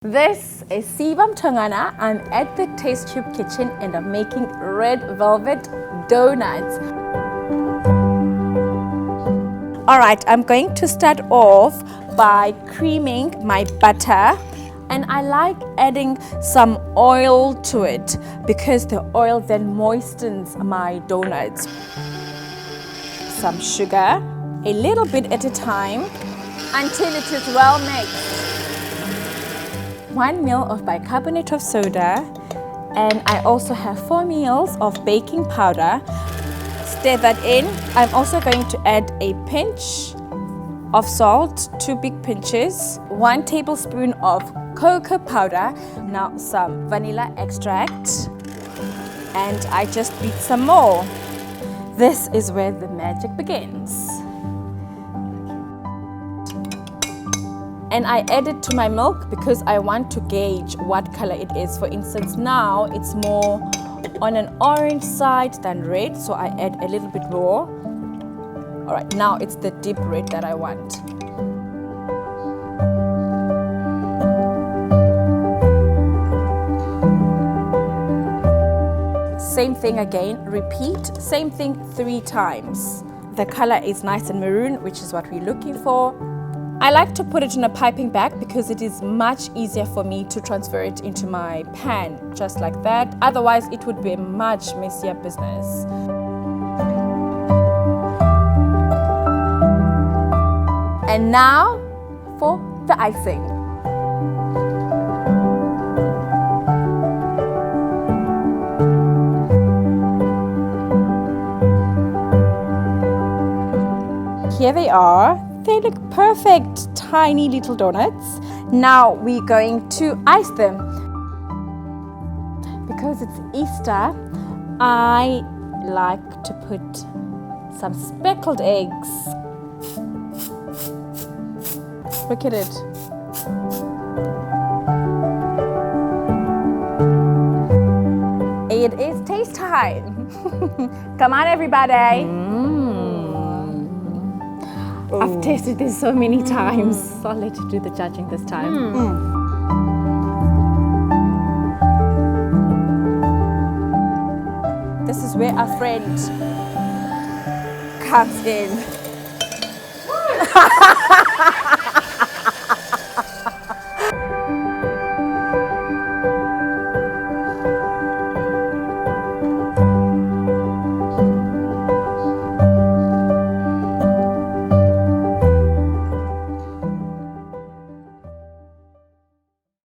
This is Siba Mtongana. I'm at the TASTETube kitchen and I'm making red velvet donuts. Alright, I'm going to start off by creaming my butter, and I like adding some oil to it because the oil then moistens my donuts. Some sugar, a little bit at a time until it is well mixed. 1 ml of bicarbonate of soda, and I also have 4 ml of baking powder. Stir that in. I'm also going to add a pinch of salt, 2 big pinches, 1 tablespoon of cocoa powder, now some vanilla extract, and I just beat some more. This is where the magic begins. And I add it to my milk because I want to gauge what color it is. For instance, now it's more on an orange side than red, so I add a little bit more. All right, now it's the deep red that I want. Same thing again, repeat, same thing 3 times. The color is nice and maroon, which is what we're looking for. I like to put it in a piping bag because it is much easier for me to transfer it into my pan, just like that. Otherwise, it would be a much messier business. And now for the icing. Here they are. They look perfect, tiny little donuts. Now we're going to ice them. Because it's Easter, I like to put some speckled eggs. Look at it. It is taste time. Come on, everybody. I've tasted this so many times, so I'll let you do the judging this time. This is where our friend comes in.